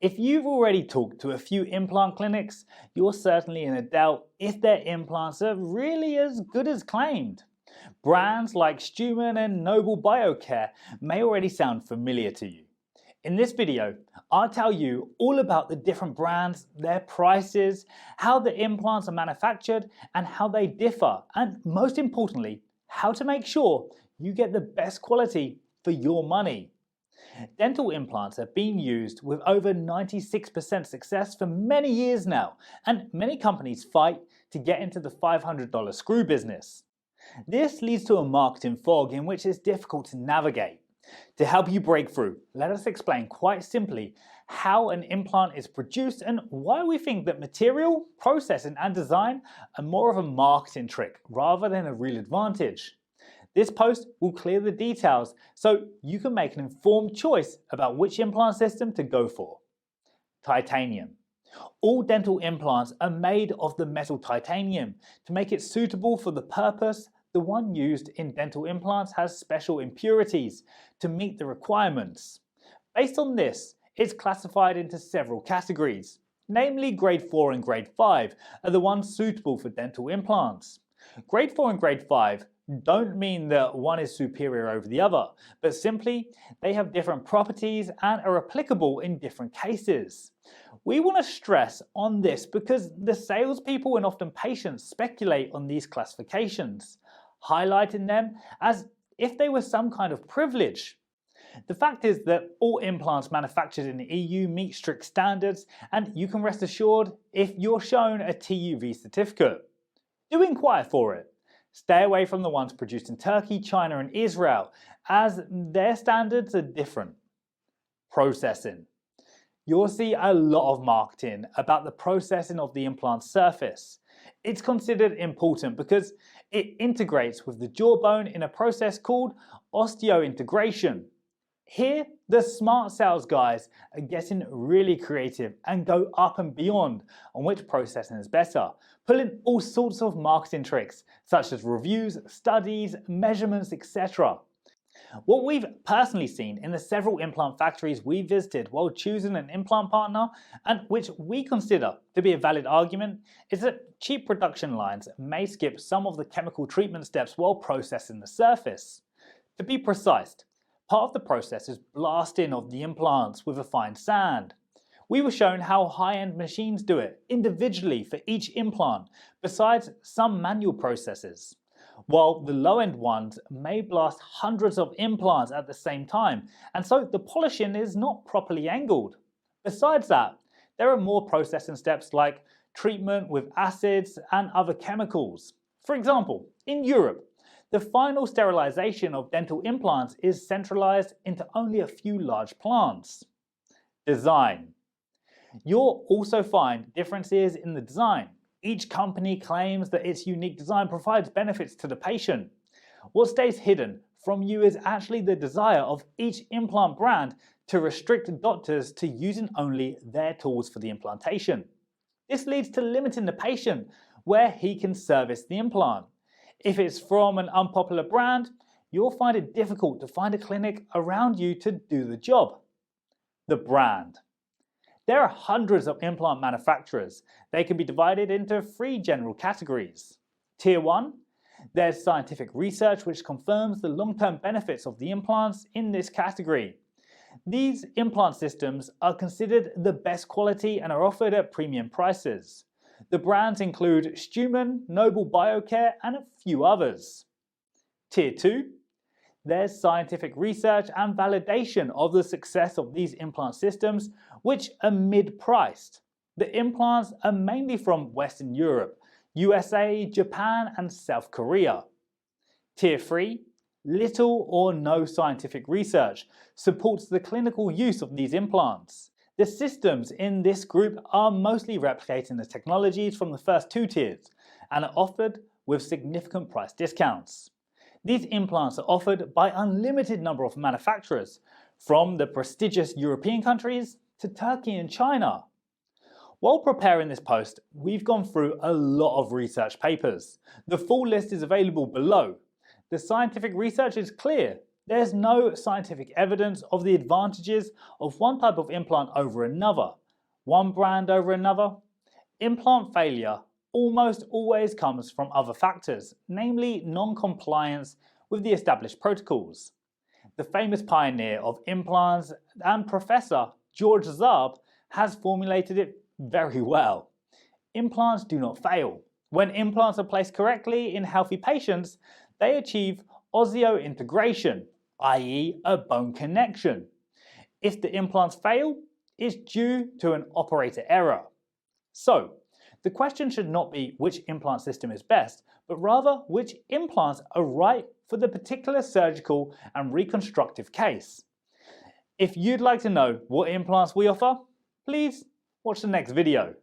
If you've already talked to a few implant clinics, you're certainly in a doubt if their implants are really as good as claimed. Brands like Straumann and Nobel Biocare may already sound familiar to you. In this video, I'll tell you all about the different brands, their prices, how the implants are manufactured and how they differ, and most importantly, how to make sure you get the best quality for your money. Dental implants have been used with over 96% success for many years now, and many companies fight to get into the $500 screw business. This leads to a marketing fog in which it's difficult to navigate. To help you break through, let us explain quite simply how an implant is produced and why we think that material, processing and design are more of a marketing trick rather than a real advantage. This post will clear the details so you can make an informed choice about which implant system to go for. Titanium. All dental implants are made of the metal titanium to make it suitable for the purpose. The one used in dental implants has special impurities to meet the requirements. Based on this, it's classified into several categories, namely grade 4 and grade 5 are the ones suitable for dental implants. Grade 4 and grade 5 don't mean that one is superior over the other, but simply they have different properties and are applicable in different cases. We want to stress on this because the salespeople and often patients speculate on these classifications, highlighting them as if they were some kind of privilege. The fact is that all implants manufactured in the EU meet strict standards, and you can rest assured if you're shown a TUV certificate. Do inquire for it. Stay away from the ones produced in Turkey, China and Israel, as their standards are different. Processing. You'll see a lot of marketing about the processing of the implant surface. It's considered important because it integrates with the jawbone in a process called osseointegration. Here, the smart sales guys are getting really creative and go up and beyond on which processing is better, pulling all sorts of marketing tricks such as reviews, studies, measurements, etc. What we've personally seen in the several implant factories we visited while choosing an implant partner, and which we consider to be a valid argument, is that cheap production lines may skip some of the chemical treatment steps while processing the surface. To be precise, part of the process is blasting of the implants with a fine sand. We were shown how high-end machines do it individually for each implant, besides some manual processes, while the low-end ones may blast hundreds of implants at the same time, and so the polishing is not properly angled. Besides that, there are more processing steps like treatment with acids and other chemicals. For example, in Europe, the final sterilization of dental implants is centralized into only a few large plants. Design. You'll also find differences in the design. Each company claims that its unique design provides benefits to the patient. What stays hidden from you is actually the desire of each implant brand to restrict doctors to using only their tools for the implantation. This leads to limiting the patient where he can service the implant. If it's from an unpopular brand, you'll find it difficult to find a clinic around you to do the job. The brand. There are hundreds of implant manufacturers. They can be divided into 3 general categories. Tier 1, there's scientific research which confirms the long-term benefits of the implants in this category. These implant systems are considered the best quality and are offered at premium prices. The brands include Straumann, Nobel Biocare and a few others. Tier 2, there's scientific research and validation of the success of these implant systems, which are mid-priced. The implants are mainly from Western Europe, USA, Japan and South Korea. Tier 3, little or no scientific research supports the clinical use of these implants. The systems in this group are mostly replicating the technologies from the first 2 tiers and are offered with significant price discounts. These implants are offered by an unlimited number of manufacturers, from the prestigious European countries to Turkey and China. While preparing this post, we've gone through a lot of research papers. The full list is available below. The scientific research is clear. There's no scientific evidence of the advantages of one type of implant over another, one brand over another. Implant failure almost always comes from other factors, namely non-compliance with the established protocols. The famous pioneer of implants and Professor George Zarb has formulated it very well. Implants do not fail. When implants are placed correctly in healthy patients, they achieve osseointegration, i.e. a bone connection. If the implants fail, it's due to an operator error. So, the question should not be which implant system is best, but rather which implants are right for the particular surgical and reconstructive case. If you'd like to know what implants we offer, please watch the next video.